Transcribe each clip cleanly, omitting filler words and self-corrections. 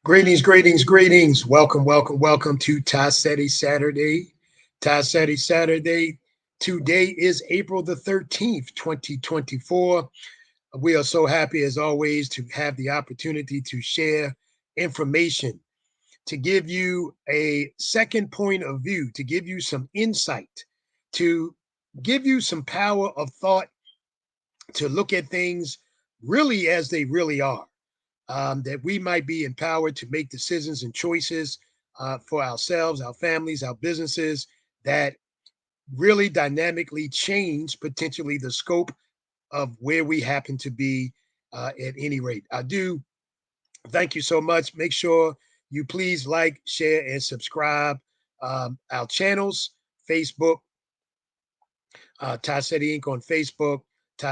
Greetings, greetings, greetings. Welcome, welcome, welcome to Seti Saturday. Seti Saturday. Today is April the 13th, 2024. We are so happy as always to have the opportunity to share information, to give you a second point of view, to give you some insight, to give you some power of thought, to look at things really as they really are, that we might be empowered to make decisions and choices for ourselves, our families, our businesses that really dynamically change potentially the scope of where we happen to be at any rate. I do thank you so much. Make sure you please like, share, and subscribe our channels, Facebook, Seti Inc. on Facebook,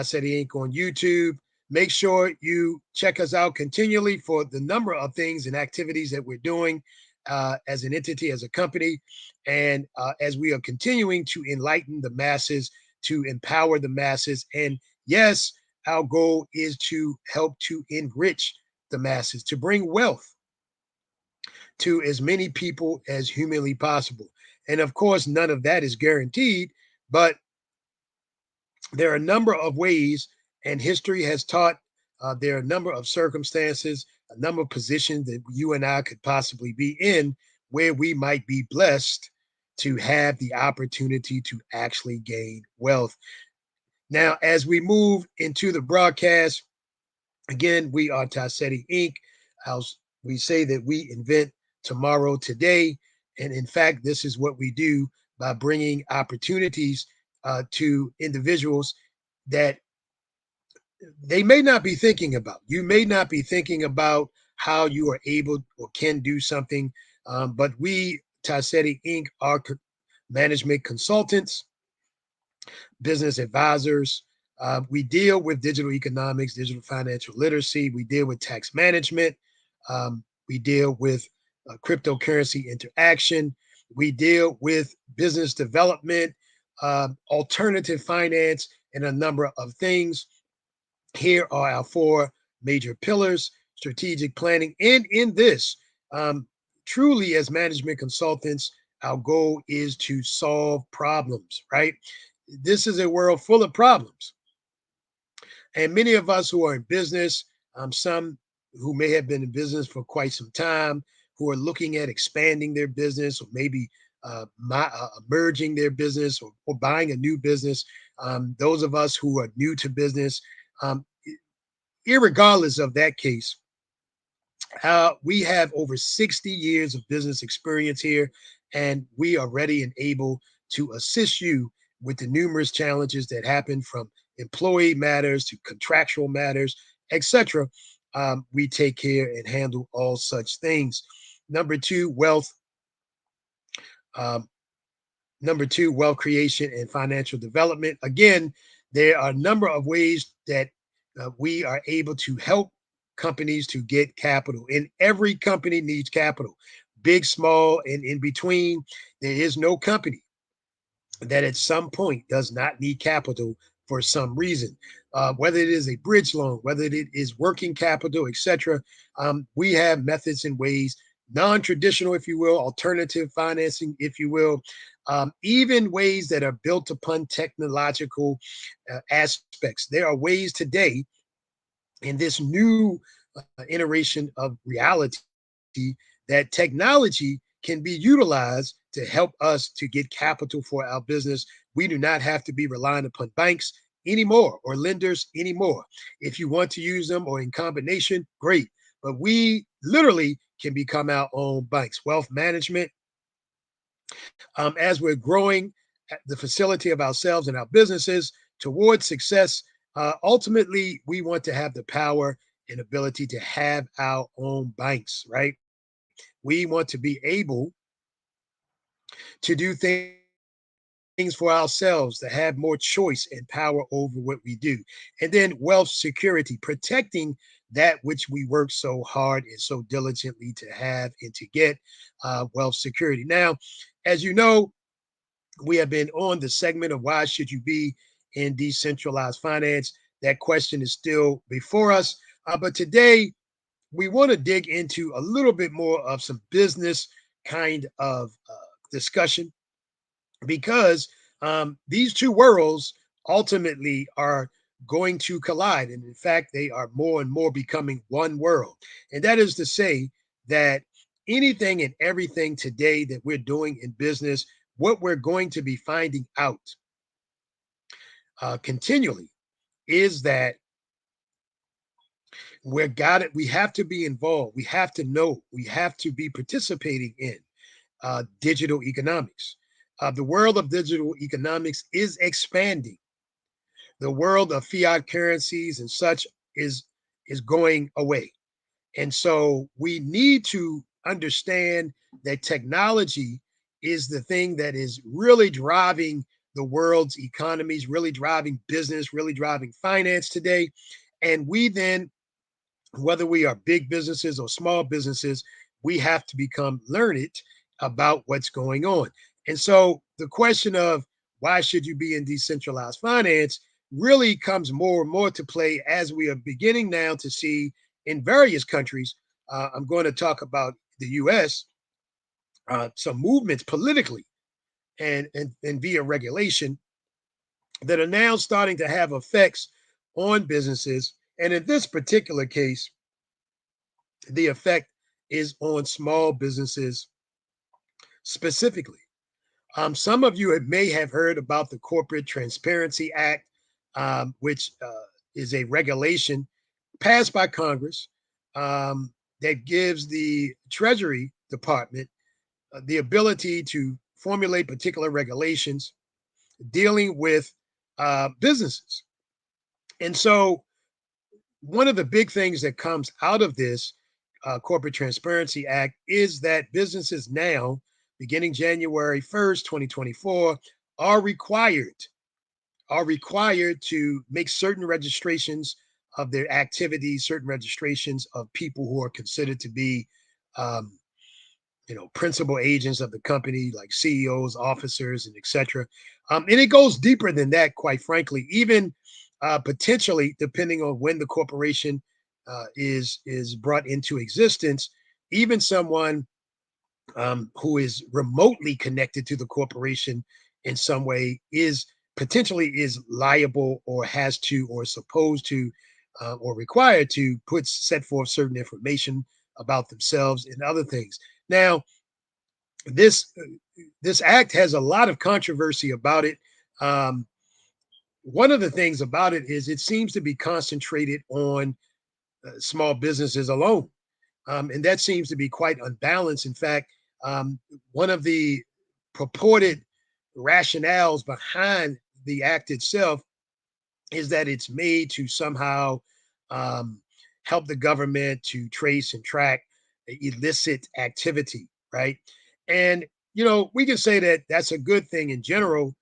Seti Inc. on YouTube. Make sure you check us out continually for the number of things and activities that we're doing as an entity, as a company, and as we are continuing to enlighten the masses, to empower the masses. And yes, our goal is to help to enrich the masses, to bring wealth to as many people as humanly possible. And of course, none of that is guaranteed, but there are a number of ways, and history has taught there are a number of circumstances, a number of positions that you and I could possibly be in where we might be blessed to have the opportunity to actually gain wealth. Now, as we move into the broadcast, again, we are Seti Inc. We say that we invent tomorrow today. And in fact, this is what we do by bringing opportunities to individuals that they may not be thinking about. You may not be thinking about how you are able or can do something, but we, Seti Inc., are management consultants, business advisors. We deal with digital economics, digital financial literacy. We deal with tax management. We deal with cryptocurrency interaction. We deal with business development, alternative finance, and a number of things. Here are our four major pillars: strategic planning. And in this, truly as management consultants, our goal is to solve problems, right? This is a world full of problems. And many of us who are in business, some who may have been in business for quite some time, who are looking at expanding their business or maybe merging their business or buying a new business, those of us who are new to business, um, irregardless of that case, we have over 60 years of business experience here, and we are ready and able to assist you with the numerous challenges that happen from employee matters to contractual matters, etc. We take care and handle all such things. Number two, wealth. Um, Number two, wealth creation and financial development. Again, there are a number of ways that we are able to help companies to get capital. And every company needs capital, big, small, and in between. There is no company that at some point does not need capital for some reason, whether it is a bridge loan, whether it is working capital, etc. We have methods and ways, non-traditional, if you will, alternative financing, if you will, even ways that are built upon technological aspects. There are ways today in this new iteration of reality that technology can be utilized to help us to get capital for our business. We do not have to be relying upon banks anymore or lenders anymore. If you want to use them or in combination, great. But we literally can become our own banks. Wealth management, as we're growing the facility of ourselves and our businesses towards success, ultimately, we want to have the power and ability to have our own banks, right? We want to be able to do things for ourselves, to have more choice and power over what we do. And then wealth security, protecting that which we work so hard and so diligently to have and to get wealth security. Now, as you know, we have been on the segment of why should you be in decentralized finance? That question is still before us. But today we want to dig into a little bit more of some business kind of discussion because these two worlds ultimately are going to collide. And in fact, they are more and more becoming one world. And that is to say that anything and everything today that we're doing in business, what we're going to be finding out continually is that we have to be involved. We have to know. We have to be participating in digital economics. The world of digital economics is expanding. The world of fiat currencies and such is going away. And so we need to understand that technology is the thing that is really driving the world's economies, really driving business, really driving finance today. And we then, whether we are big businesses or small businesses, we have to become learned about what's going on. And so the question of why should you be in decentralized finance really comes more and more to play as we are beginning now to see in various countries. I'm going to talk about the US, some movements politically and via regulation that are now starting to have effects on businesses. And in this particular case, the effect is on small businesses specifically. Some of you may have heard about the Corporate Transparency Act, which is a regulation passed by Congress that gives the Treasury Department the ability to formulate particular regulations dealing with businesses. And so one of the big things that comes out of this Corporate Transparency Act is that businesses now, beginning January 1st, 2024, are required to make certain registrations of their activities, certain registrations of people who are considered to be um, principal agents of the company, like CEOs, officers, and etc. And it goes deeper than that, quite frankly, even potentially depending on when the corporation is brought into existence. Even someone who is remotely connected to the corporation in some way is potentially is liable or has to or supposed to or required to set forth certain information about themselves and other things. Now, this this act has a lot of controversy about it. Um, One of the things about it is it seems to be concentrated on small businesses alone, and that seems to be quite unbalanced. In fact, one of the purported rationales behind the act itself is that it's made to somehow um, help the government to trace and track illicit activity, right? And we can say that that's a good thing in general.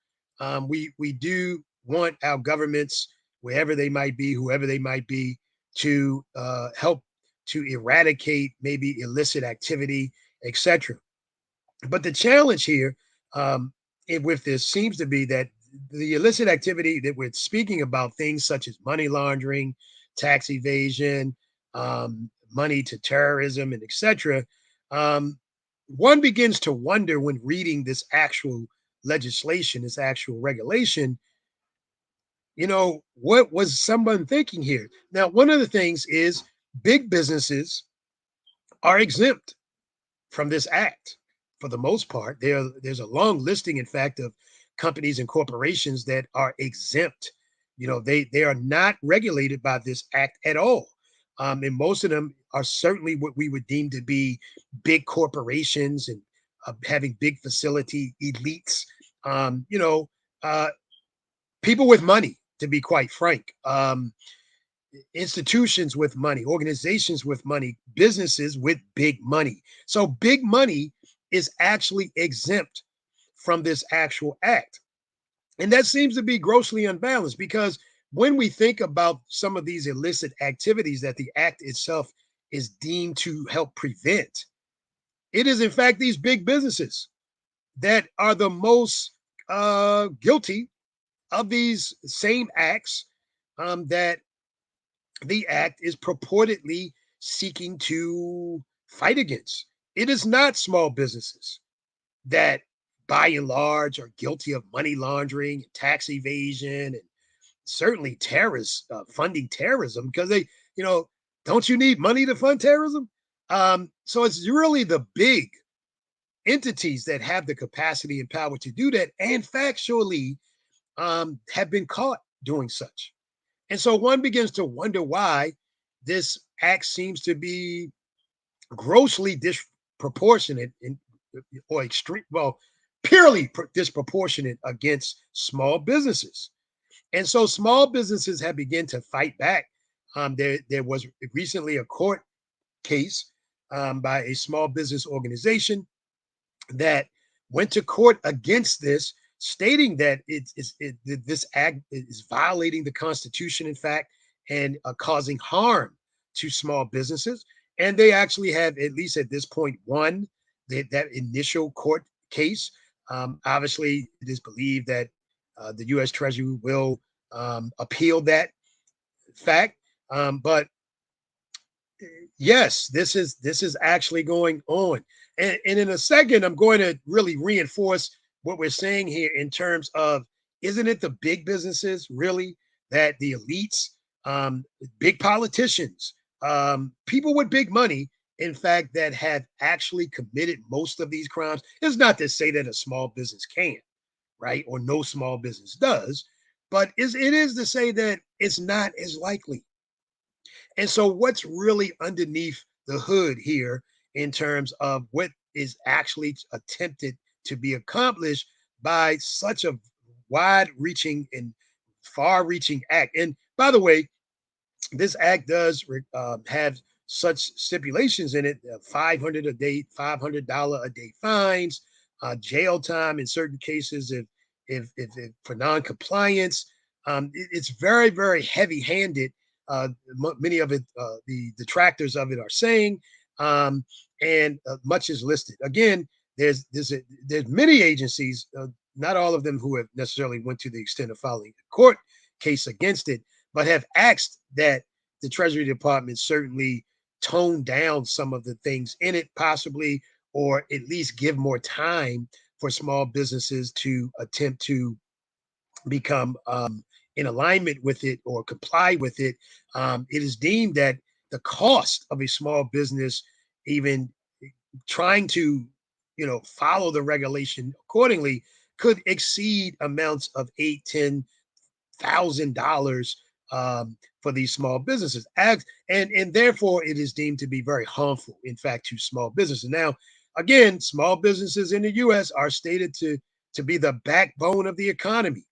We do want our governments, wherever they might be, whoever they might be, to help to eradicate maybe illicit activity, etc. But the challenge here with this seems to be that the illicit activity that we're speaking about, things such as money laundering, tax evasion, money to terrorism, and etc. Um, One begins to wonder when reading this actual legislation, this actual regulation, what was someone thinking here? Now, one of the things is big businesses are exempt from this act for the most part. There's a long listing, in fact, of companies and corporations that are exempt. They are not regulated by this act at all. And most of them are certainly what we would deem to be big corporations and having big facility elites. Um, you know, uh, People with money, to be quite frank. Institutions with money, organizations with money, businesses with big money. So big money is actually exempt from this actual act. And that seems to be grossly unbalanced because when we think about some of these illicit activities that the act itself is deemed to help prevent, it is in fact these big businesses that are the most guilty of these same acts that the act is purportedly seeking to fight against. It is not small businesses that, by and large, are guilty of money laundering and tax evasion and certainly terrorists funding terrorism because they, you know, don't you need money to fund terrorism? So it's really the big entities that have the capacity and power to do that, and factually have been caught doing such. And so one begins to wonder why this act seems to be grossly disproportionate or extreme, well, purely disproportionate against small businesses. And so small businesses have begun to fight back. There was recently a court case by a small business organization that went to court against this, stating that this act is violating the Constitution, in fact, and causing harm to small businesses. And they actually have, at least at this point, won that initial court case. Obviously, it is believed that the U.S. Treasury will appeal that fact. But yes, this is actually going on. And in a second, I'm going to really reinforce what we're saying here in terms of, isn't it the big businesses really, that the elites, big politicians, people with big money, in fact, that have actually committed most of these crimes? It's not to say that a small business can't, right? Or no small business does, but it is to say that it's not as likely. And so, what's really underneath the hood here in terms of what is actually attempted to be accomplished by such a wide reaching and far reaching act? And by the way, this act does have such stipulations in it: 500 a day, $500 a day fines, jail time in certain cases if for non-compliance. It's very, very heavy-handed. Many of it, the detractors of it are saying, um, and much is listed. Again, there's many agencies, not all of them who have necessarily went to the extent of filing a court case against it, but have asked that the Treasury Department certainly tone down some of the things in it, possibly, or at least give more time for small businesses to attempt to become in alignment with it or comply with it. It is deemed that the cost of a small business, even trying to, follow the regulation accordingly, could exceed amounts of $8,000, $10,000 for these small businesses, and therefore it is deemed to be very harmful, in fact, to small businesses. Now, again, small businesses in the U.S. are stated to be the backbone of the economy,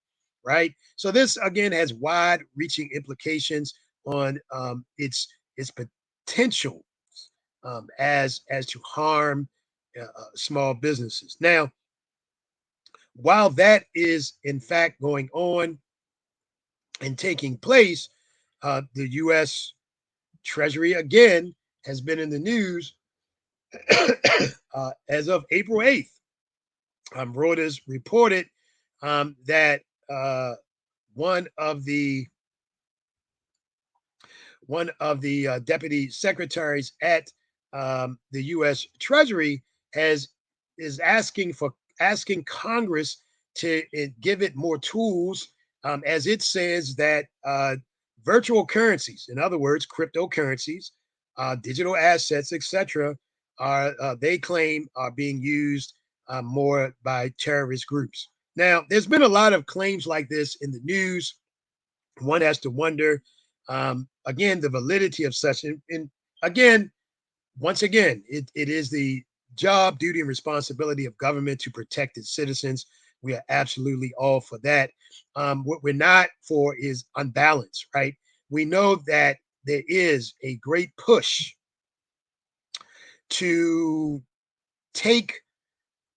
right? So this again has wide-reaching implications on its potential as to harm small businesses. Now, while that is in fact going on and taking place, the U.S. Treasury again has been in the news as of April 8th. Reuters reported that one of the deputy secretaries at the U.S. Treasury has is asking Congress to give it more tools, as it says that virtual currencies, in other words, cryptocurrencies, digital assets, etc., are they claim are being used more by terrorist groups. Now, there's been a lot of claims like this in the news. One has to wonder, again, the validity of such. And again, once again, it is the job, duty, and responsibility of government to protect its citizens. We are absolutely all for that. What we're not for is unbalance, right? We know that there is a great push to take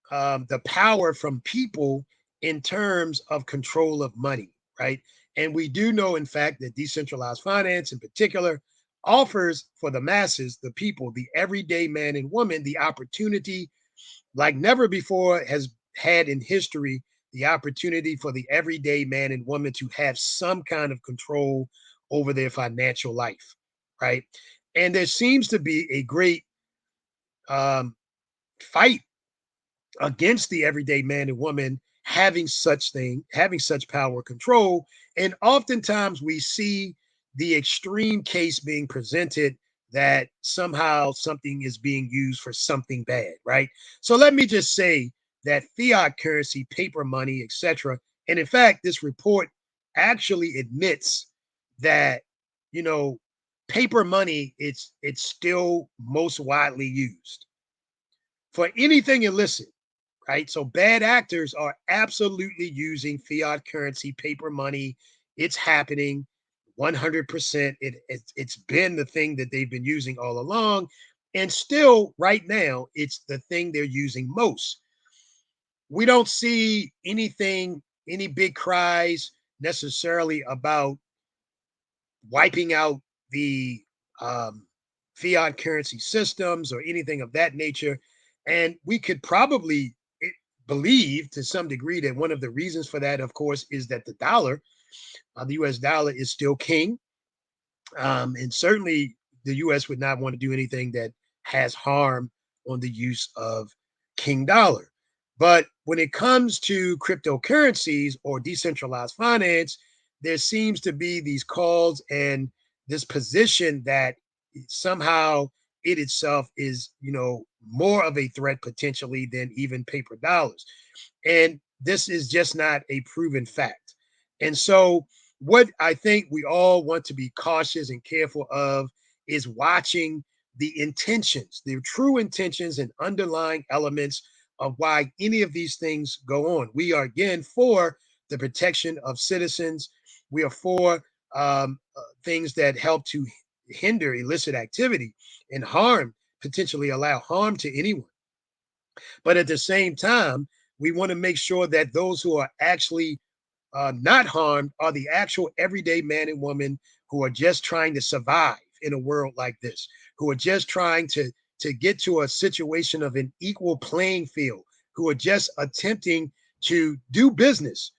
the power from people in terms of control of money, right? And we do know, in fact, that decentralized finance in particular offers for the masses, the people, the everyday man and woman, the opportunity like never before has had in history, the opportunity for the everyday man and woman to have some kind of control over their financial life, right? And there seems to be a great um, fight against the everyday man and woman having such power control. And oftentimes we see the extreme case being presented that somehow something is being used for something bad, right? So let me just say that fiat currency, paper money, etc. And in fact, this report actually admits that, you know, paper money, it's still most widely used for anything illicit, right? So bad actors are absolutely using fiat currency, paper money. It's happening 100%. It's been the thing that they've been using all along. And still, right now, it's the thing they're using most. We don't see anything, any big cries necessarily about wiping out the um, fiat currency systems or anything of that nature. And we could probably believe to some degree that one of the reasons for that, of course, is that the dollar, the US dollar, is still king. And certainly the US would not want to do anything that has harm on the use of king dollar. But when it comes to cryptocurrencies or decentralized finance, there seems to be these calls and this position that somehow it itself is, more of a threat potentially than even paper dollars. And this is just not a proven fact. And so, what I think we all want to be cautious and careful of is watching the intentions, the true intentions and underlying elements of why any of these things go on. We are, again, for the protection of citizens. We are for things that help to hinder illicit activity and harm, potentially allow harm to anyone. But at the same time, we want to make sure that those who are actually not harmed are the actual everyday man and woman who are just trying to survive in a world like this, who are just trying to get to a situation of an equal playing field, who are just attempting to do business,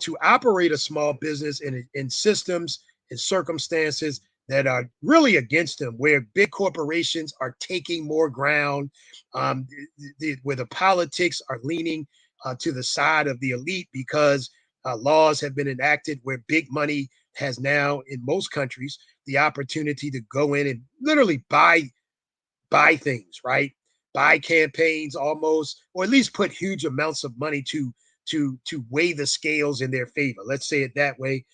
to operate a small business in systems and circumstances that are really against them, where big corporations are taking more ground, where the politics are leaning to the side of the elite because laws have been enacted where big money has now, in most countries, the opportunity to go in and literally buy things, right? Buy campaigns almost, or at least put huge amounts of money to weigh the scales in their favor. Let's say it that way.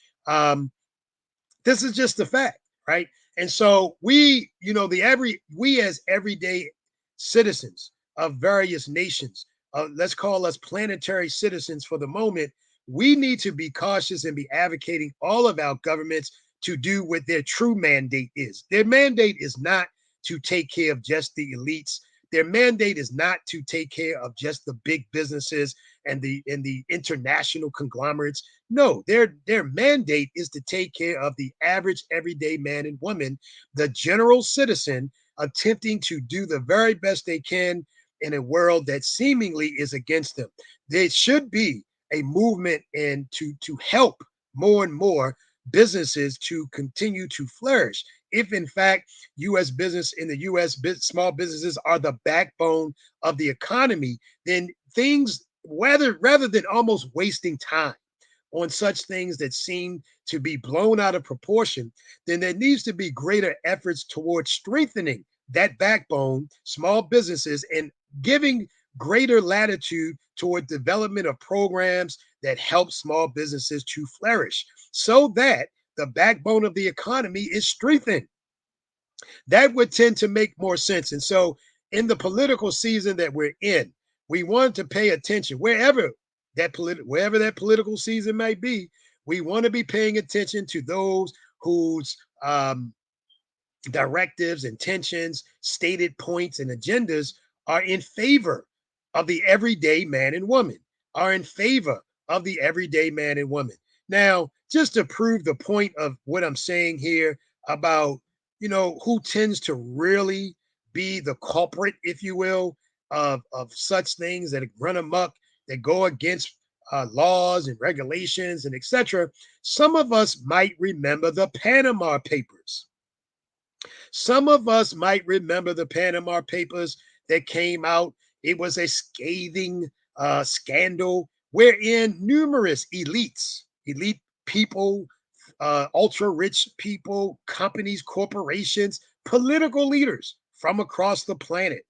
This is just the fact, right? And so we as everyday citizens of various nations, let's call us planetary citizens for the moment, we need to be cautious and be advocating all of our governments to do what their true mandate is. Their mandate is not to take care of just the elites. Their mandate is not to take care of just the big businesses and the international conglomerates. No, their mandate is to take care of the average everyday man and woman, the general citizen, attempting to do the very best they can in a world that seemingly is against them. There should be a movement and to help more and more businesses to continue to flourish. If in fact U.S. business in the U.S. Small businesses are the backbone of the economy, then things rather than almost wasting time on such things that seem to be blown out of proportion, then there needs to be greater efforts towards strengthening that backbone, small businesses, and giving greater latitude toward development of programs that help small businesses to flourish so that the backbone of the economy is strengthened. That would tend to make more sense. And so, in the political season that we're in, we want to pay attention wherever that political season might be. We want to be paying attention to those whose directives, intentions, stated points, and agendas are in favor of the everyday man and woman, are in favor of the everyday man and woman. Now, just to prove the point of what I'm saying here about, who tends to really be the culprit, if you will, of such things that run amok, that go against laws and regulations and etc. Some of us might remember the Panama Papers. Some of us might remember the Panama Papers that came out. It was a scathing scandal wherein numerous elite people, ultra rich people, companies, corporations, political leaders from across the planet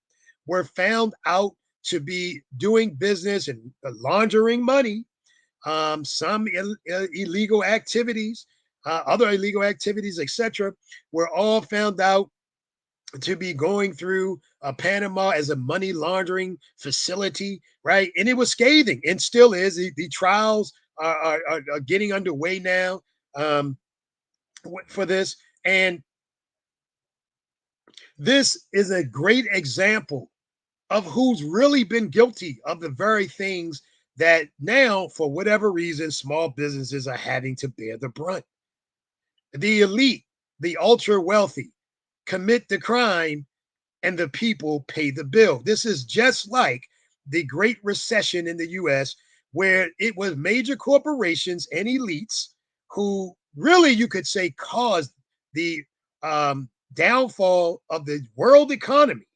were found out to be doing business and laundering money, some illegal activities, other illegal activities, etc., were all found out to be going through Panama as a money laundering facility, right? And it was scathing and still is. The trials are getting underway now, um, for this. And this is a great example of who's really been guilty of the very things that now, for whatever reason, small businesses are having to bear the brunt. The elite, the ultra wealthy, commit the crime and the people pay the bill. This is just like the Great Recession in the US, where it was major corporations and elites who really, you could say, caused the downfall of the world economy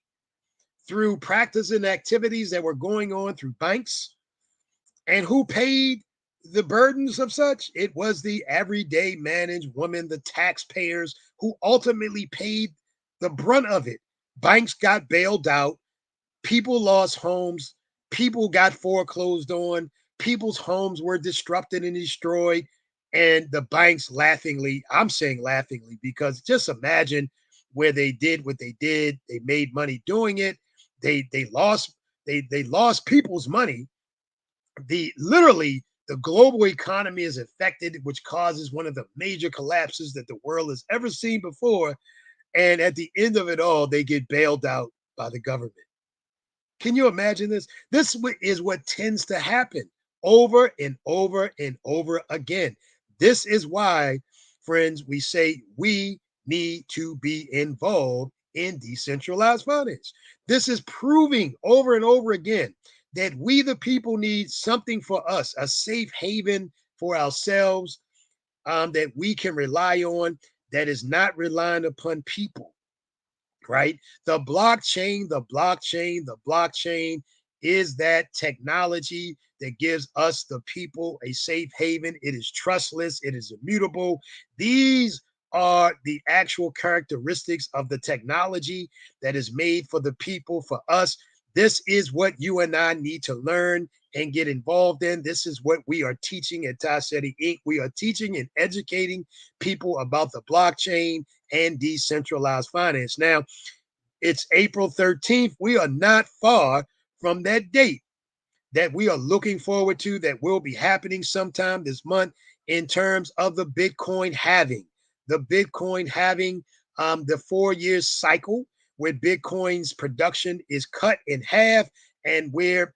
through practice and activities that were going on through banks. And who paid the burdens of such? It was the everyday man and woman, the taxpayers, who ultimately paid the brunt of it. Banks got bailed out, people lost homes, people got foreclosed on, people's homes were disrupted and destroyed. And the banks laughingly, I'm saying laughingly, because just imagine where they did what they did. They made money doing it. They lost people's money. The literally the global economy is affected, which causes one of the major collapses that the world has ever seen before. And at the end of it all, they get bailed out by the government. Can you imagine this? This is what tends to happen over and over and over again. This is why, friends, we say we need to be involved in decentralized finance. This is proving over and over again that we, the people, need something for us, a safe haven for ourselves, that we can rely on, that is not relying upon people, right? The blockchain is that technology that gives us, the people, a safe haven. It is trustless, it is immutable. These are the actual characteristics of the technology that is made for the people, for us. This is what you and I need to learn and get involved in. This is what we are teaching at Seti Inc. We are teaching and educating people about the blockchain and decentralized finance. Now, it's April 13th. We are not far from that date that we are looking forward to, that will be happening sometime this month, in terms of the Bitcoin halving. The Bitcoin halving, the 4 year cycle where Bitcoin's production is cut in half, and where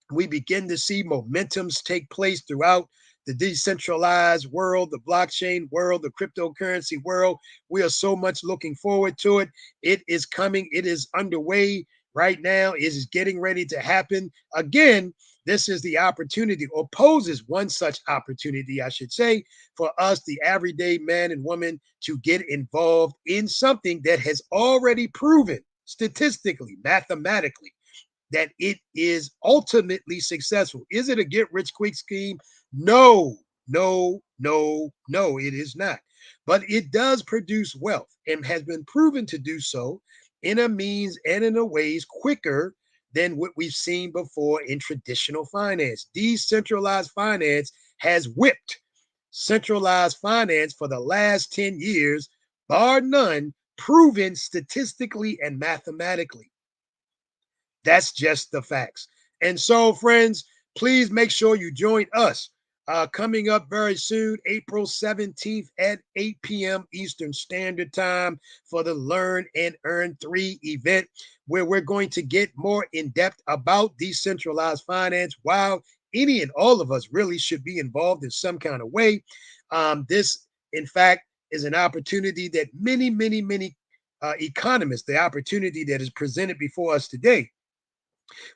we begin to see momentums take place throughout the decentralized world, the blockchain world, the cryptocurrency world. We are so much looking forward to it. It is coming, it is underway right now, it is getting ready to happen. Again, this is the opportunity, or poses one such opportunity, I should say, for us, the everyday man and woman, to get involved in something that has already proven statistically, mathematically, that it is ultimately successful. Is it a get rich quick scheme? No, no, no, no, it is not. But it does produce wealth and has been proven to do so in a means and in a ways quicker than what we've seen before in traditional finance. Decentralized finance has whipped centralized finance for the last 10 years, bar none, proven statistically and mathematically. That's just the facts. And so, friends, please make sure you join us coming up very soon, April 17th at 8 p.m. Eastern Standard Time, for the Learn and Earn 3 event, where we're going to get more in depth about decentralized finance, while any and all of us really should be involved in some kind of way. This, in fact, is an opportunity that many economists, the opportunity that is presented before us today,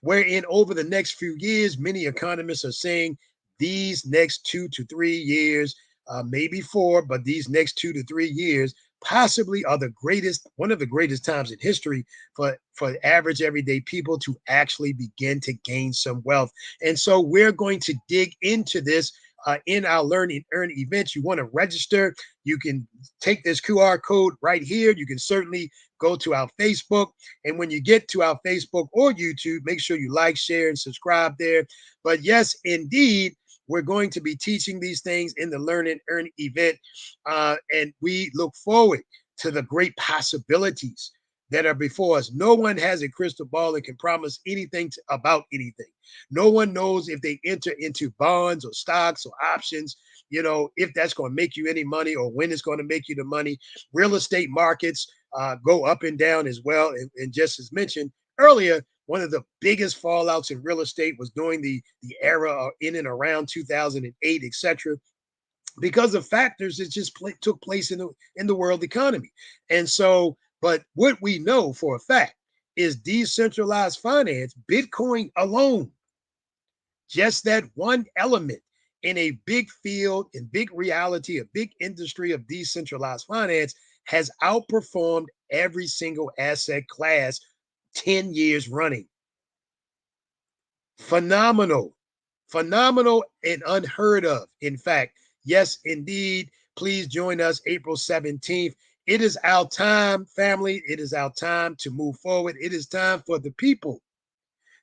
wherein over the next few years, many economists are saying these next 2 to 3 years, maybe four, but these next 2 to 3 years possibly are one of the greatest times in history for average everyday people to actually begin to gain some wealth. And so we're going to dig into this in our Learn and Earn events. You want to register, you can take this QR code right here. You can certainly go to our Facebook. And when you get to our Facebook or YouTube, make sure you like, share, and subscribe there. But yes, indeed, we're going to be teaching these things in the Learn and Earn event. And we look forward to the great possibilities that are before us. No one has a crystal ball that can promise anything about anything. No one knows if they enter into bonds or stocks or options, if that's going to make you any money or when it's going to make you the money. Real estate markets go up and down as well. And just as mentioned earlier, one of the biggest fallouts in real estate was during the era in and around 2008, etc., because of factors that just took place in the world economy. And so, but what we know for a fact is decentralized finance, Bitcoin alone, just that one element in a big field, in big reality, a big industry of decentralized finance, has outperformed every single asset class 10 years running. Phenomenal, phenomenal, and unheard of. In fact, yes, indeed. Please join us April 17th. It is our time, family. It is our time to move forward. It is time for the people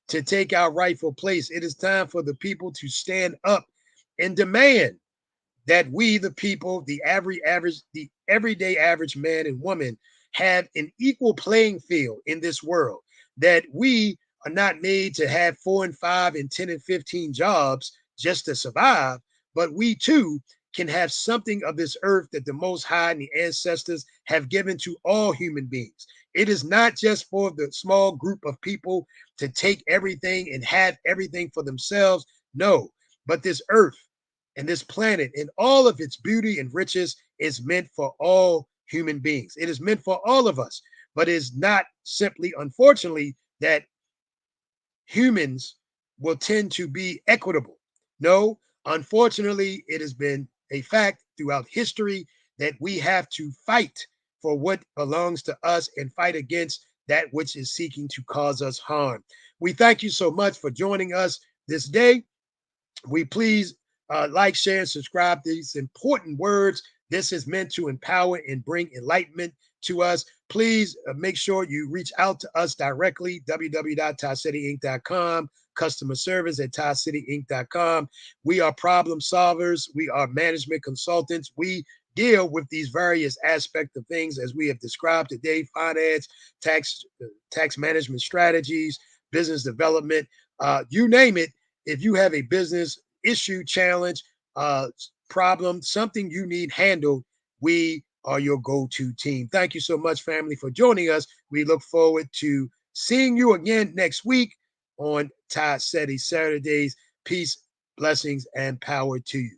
to take our rightful place. It is time for the people to stand up and demand that we, the people, the everyday average man and woman, have an equal playing field in this world, that we are not made to have 4 and 5 and 10 and 15 jobs just to survive, but we too can have something of this earth that the Most High and the ancestors have given to all human beings. It is not just for the small group of people to take everything and have everything for themselves. No, but this earth and this planet and all of its beauty and riches is meant for all human beings. It is meant for all of us, but it's not simply, unfortunately, that humans will tend to be equitable. No, unfortunately, it has been a fact throughout history that we have to fight for what belongs to us and fight against that which is seeking to cause us harm. We thank you so much for joining us this day. We please like, share, and subscribe to these important words. This is meant to empower and bring enlightenment to us. Please make sure you reach out to us directly, www.TiCityInc.com, customer service at TiCityInc.com. We are problem solvers. We are management consultants. We deal with these various aspects of things as we have described today: finance, tax management strategies, business development, you name it. If you have a business issue, challenge, problem, something you need handled, we are your go-to team. Thank you so much, family, for joining us. We look forward to seeing you again next week on Seti Saturdays. Peace, blessings, and power to you.